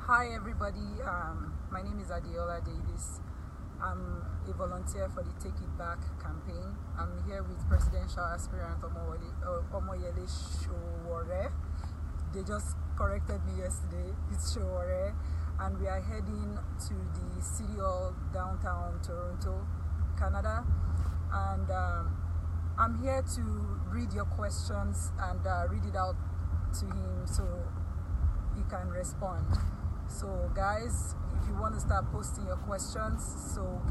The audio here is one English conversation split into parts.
Hi everybody, my name is Adiola Davis. I'm a volunteer for the Take It Back campaign. I'm here with presidential aspirant Omoyele Sowore. They just corrected me yesterday, it's Sowore. And we are heading to the City Hall downtown Toronto, Canada. And I'm here to read your questions and read it out to him so he can respond. So guys, if you want to start posting your questions, so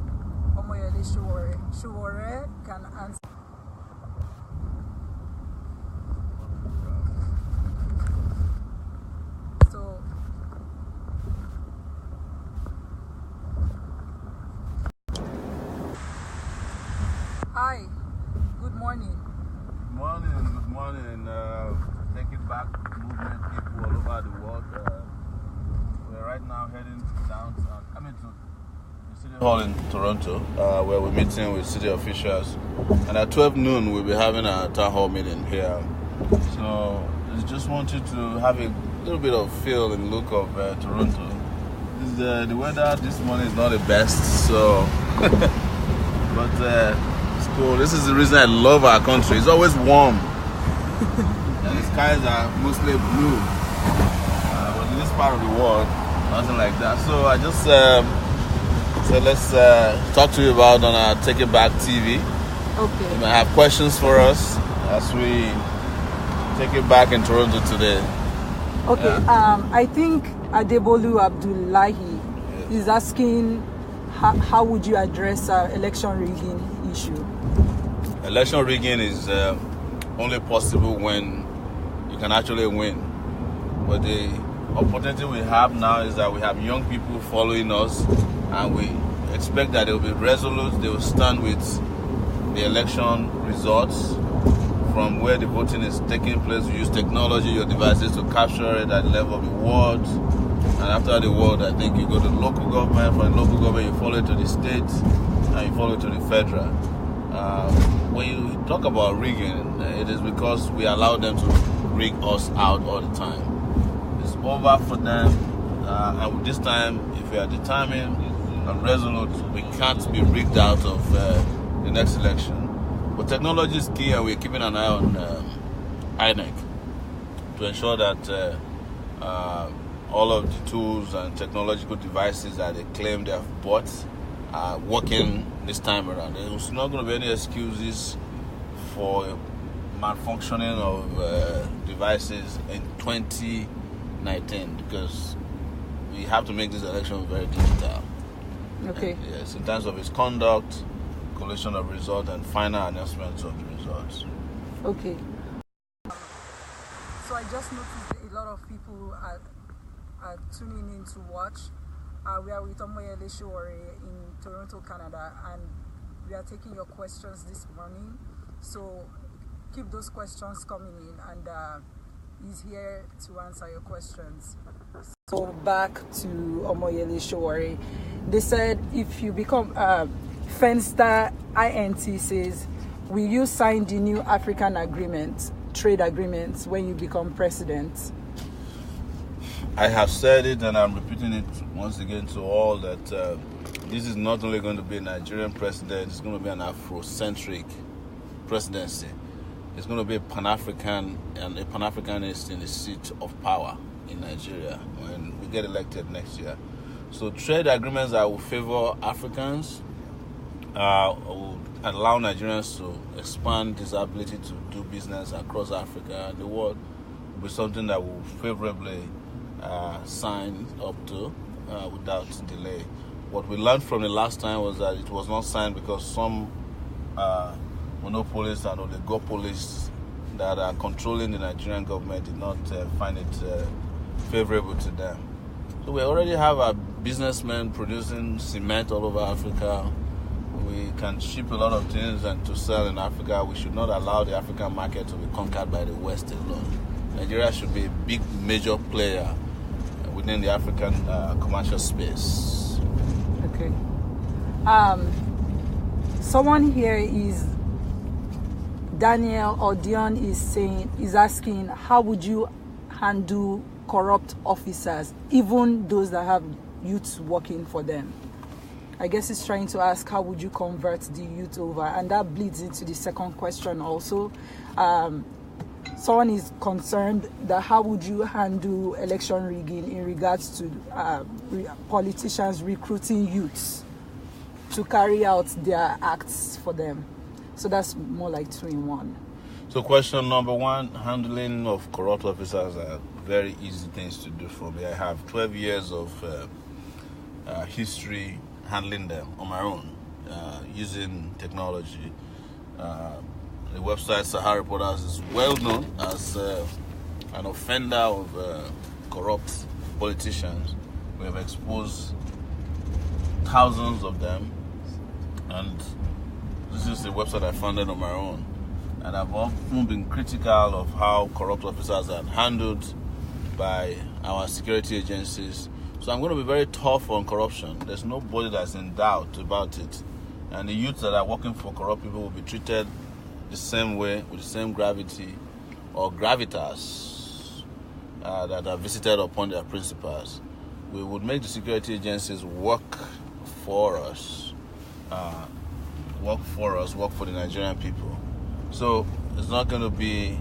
Omoyele Sowore can answer. So hi, good morning. Good morning. Take It Back movement people all over the world. We're right now heading coming to the City Hall in Toronto, where we're meeting with city officials. And at 12 noon, we'll be having a town hall meeting here. So I just want you to have a little bit of feel and look of Toronto. The weather this morning is not the best, so but it's cool. This is the reason I love our country. It's always warm. And the skies are mostly blue. But in this part of the world, nothing like that. So I just said let's talk to you about on our Take It Back TV. Okay. You might have questions for us as we take it back in Toronto today. Okay. I think Adebolu Abdullahi is asking how would you address election rigging issue? Election rigging is only possible when you can actually win. But the opportunity we have now is that we have young people following us, and we expect that they will be resolute. They will stand with the election results from where the voting is taking place. We use technology, your devices to capture it at the level of the ward. And after the ward, I think you go to the local government. From the local government, you follow it to the state, and you follow it to the federal. When you talk about rigging, it is because we allow them to rig us out all the time. It's over for them, and this time, if we are determined and resolute, we can't be rigged out of the next election. But technology is key, and we're keeping an eye on INEC to ensure that all of the tools and technological devices that they claim they have bought are working this time around. There's not going to be any excuses for malfunctioning of devices in 2019 because we have to make this election very digital. Okay. And, yes, in terms of its conduct, collation of results, and final announcements of the results. Okay. So I just noticed a lot of people are tuning in to watch. We are with Omoyele Sowore in Toronto, Canada, and we are taking your questions this morning. So keep those questions coming in, and he's here to answer your questions. So back to Omoyele Sowore. They said if you become Fenster INT says, will you sign the new African agreement, trade agreements, when you become president? I have said it, and I'm repeating it once again to all that this is not only going to be a Nigerian president, it's going to be an Afrocentric presidency. It's going to be a Pan-African, and a Pan-Africanist in the seat of power in Nigeria when we get elected next year. So trade agreements that will favor Africans will allow Nigerians to expand this ability to do business across Africa and the world will be something that will favorably sign up to without delay. What we learned from the last time was that it was not signed because some monopolists and oligopolists that are controlling the Nigerian government did not find it favorable to them. So we already have our businessmen producing cement all over Africa. We can ship a lot of things and to sell in Africa. We should not allow the African market to be conquered by the West alone. Nigeria should be a big, major player within the African commercial space. Okay. Someone here is Daniel or Dion is asking, how would you handle corrupt officers, even those that have youths working for them? I guess it's trying to ask, how would you convert the youth over? And that bleeds into the second question also. Someone is concerned that how would you handle election rigging in regards to politicians recruiting youths to carry out their acts for them? So that's more like 2 in 1. So question number 1, handling of corrupt officers are very easy things to do for me. I have 12 years of history handling them on my own, using technology. The website Sahara Reporters is well known as an offender of corrupt politicians. We have exposed thousands of them, and this is the website I founded on my own. And I've often been critical of how corrupt officers are handled by our security agencies. So I'm going to be very tough on corruption. There's nobody that's in doubt about it. And the youths that are working for corrupt people will be treated the same way, with the same gravity or gravitas that are visited upon their principals. We would make the security agencies work for us, work for the Nigerian people. So it's not going to be,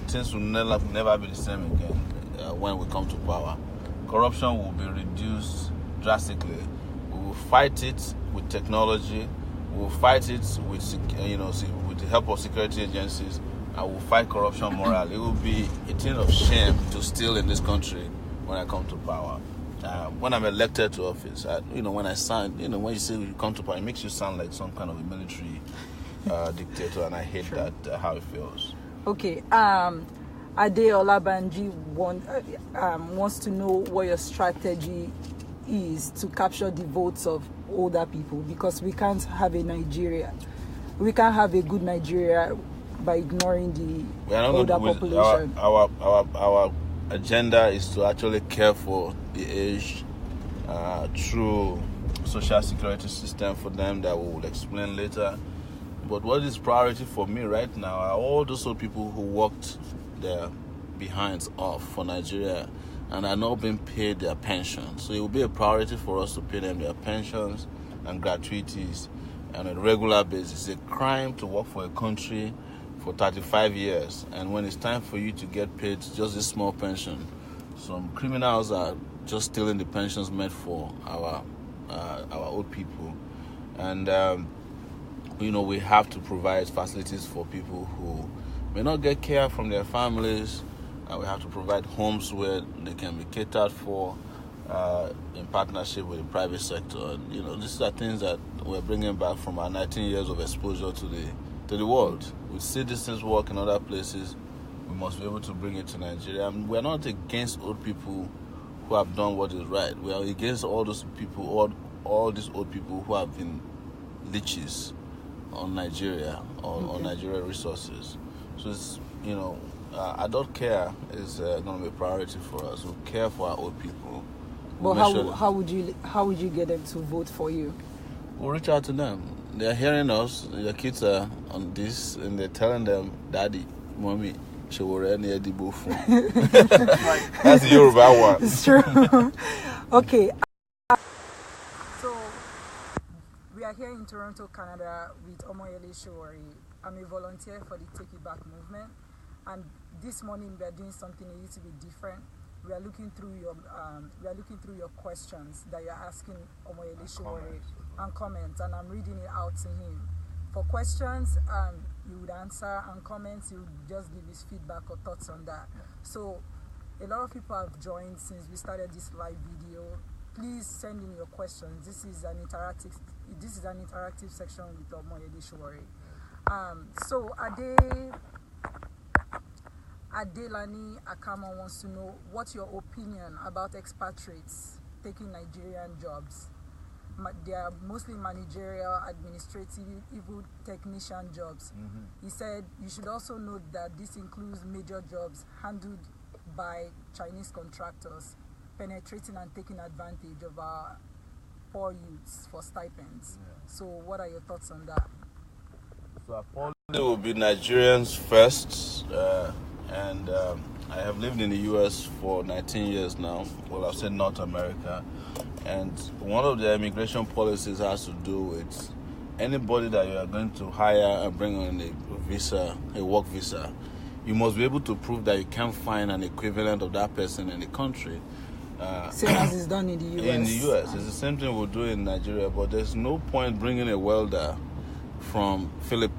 things will never be the same again when we come to power. Corruption will be reduced drastically. We will fight it with technology. We will fight it with the help of security agencies, and we'll fight corruption morally. It will be a thing of shame to steal in this country when I come to power. When I'm elected to office, when I sign, when you say you come to power, it makes you sound like some kind of a military dictator, and I hate that, how it feels. Okay. Ade Olabanji wants to know what your strategy is to capture the votes of older people, because we can't have a good Nigeria by ignoring the older population. Our agenda is to actually care for the aged through social security system for them that we will explain later. But what is priority for me right now are all those old people who worked their behinds off for Nigeria and are not being paid their pensions. So it will be a priority for us to pay them their pensions and gratuities on a regular basis. It's a crime to work for a country for 35 years, and when it's time for you to get paid just a small pension, some criminals are just stealing the pensions meant for our old people. And we have to provide facilities for people who may not get care from their families. We have to provide homes where they can be catered for in partnership with the private sector. These are things that we're bringing back from our 19 years of exposure to the world. We see these things work in other places. We must be able to bring it to Nigeria. We're not against old people who have done what is right. We are against all those people, all these old people who have been leeches on Nigeria, on Nigeria resources. So it's, adult care is going to be a priority for us. We'll care for our old people. But how would you get them to vote for you? We'll reach out to them. They're hearing us. Your kids are on this, and they're telling them, "Daddy, Mommy, Sowore near the booth." That's the Yoruba one. It's true. Okay. So we are here in Toronto, Canada, with Omoyele Sowore. I'm a volunteer for the Take It Back movement, and this morning we are doing something a little bit different. We are looking through your questions that you're asking Omoyele Sowore and comments, and I'm reading it out to him. For questions, you would answer, and comments, you would just give his feedback or thoughts on that. So a lot of people have joined since we started this live video. Please send in your questions. This is an interactive section with Omoyele Sowore. So Adelani Akama wants to know, what's your opinion about expatriates taking Nigerian jobs? They are mostly managerial, administrative, even technician jobs. Mm-hmm. He said you should also note that this includes major jobs handled by Chinese contractors, penetrating and taking advantage of our poor youths for stipends. Yeah. So what are your thoughts on that? So our policy will be Nigerians first, and I have lived in the U.S. for 19 years now. Well, I've said North America. And one of the immigration policies has to do with anybody that you are going to hire and bring on a visa, a work visa. You must be able to prove that you can't find an equivalent of that person in the country. Same as it's done in the U.S. In the U.S. It's the same thing we'll do in Nigeria, but there's no point bringing a welder from the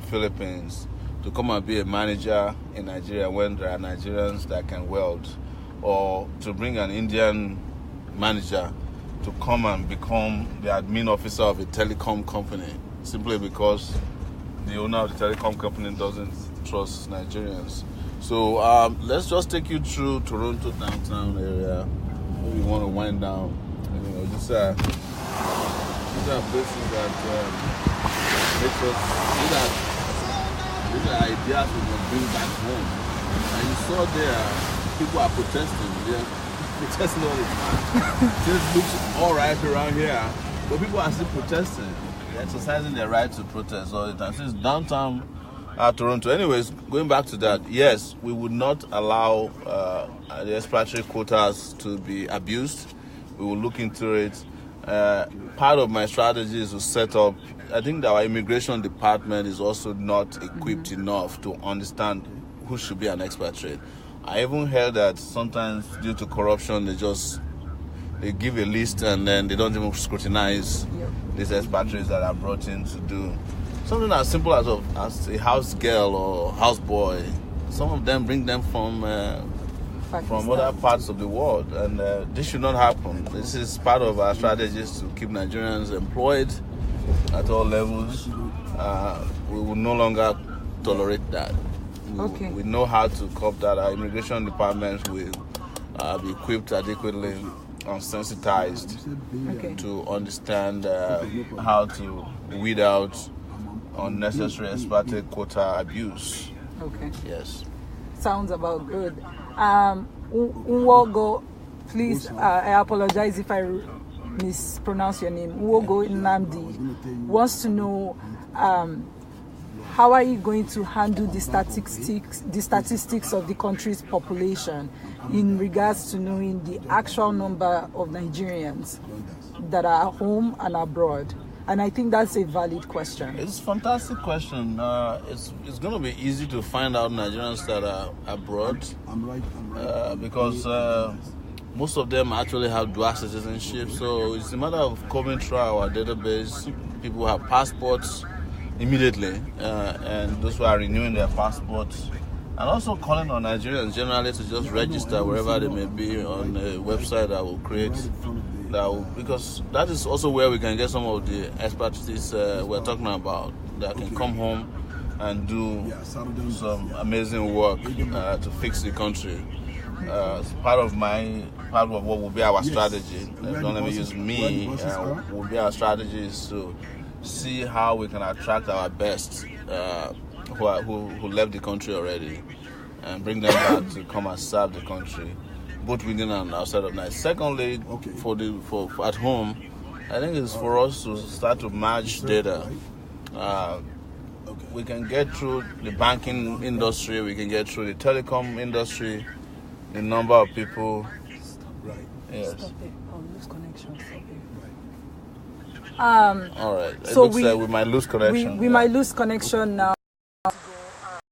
Philippines to come and be a manager in Nigeria when there are Nigerians that can weld, or to bring an Indian manager to come and become the admin officer of a telecom company simply because the owner of the telecom company doesn't trust Nigerians. So let's just take you through Toronto downtown area. We want to wind down. These are places that make us. These are ideas we can bring back home. And you saw there, people are protesting. They're protesting all the time. Things looks all right around here, but people are still protesting. They're exercising their right to protest all the time. Since downtown Toronto. Anyways, going back to that, yes, we would not allow the expatriate quotas to be abused. We will look into it. Part of my strategy is to set up, I think that our immigration department is also not equipped enough to understand who should be an expatriate. I even heard that sometimes due to corruption, they give a list and then they don't even scrutinize these expatriates that are brought in to do something as simple as a house girl or house boy. Some of them bring them from other parts of the world, and this should not happen. This is part of our strategies to keep Nigerians employed at all levels. We will no longer tolerate that. We know how to cope that. Our immigration department will be equipped adequately and sensitized to understand how to weed out unnecessary expatriate quota abuse. Okay. Yes. Sounds about good. Nwogo, please, I apologize if I mispronounce your name. Nwogo Nnamdi wants to know how are you going to handle the statistics of the country's population in regards to knowing the actual number of Nigerians that are home and abroad? And I think that's a valid question. It's a fantastic question. It's going to be easy to find out Nigerians that are abroad because most of them actually have dual citizenship. So it's a matter of coming through our database. People have passports immediately, and those who are renewing their passports, and also calling on Nigerians generally to just register wherever they may be on a website that will create. Because that is also where we can get some of the expatriates we're talking about that can come home and do some amazing work to fix the country. Part of what will be our strategy. Don't let me use me. Will be our strategy is to see how we can attract our best who left the country already and bring them back to come and serve the country, both within and outside of Nigeria. Secondly, for at home, I think it's for us to start to merge data. We can get through the banking industry, we can get through the telecom industry, the number of people. Right. Yes. Stop it. Lose connection. All right. It So looks like we might lose connection. We might lose connection now.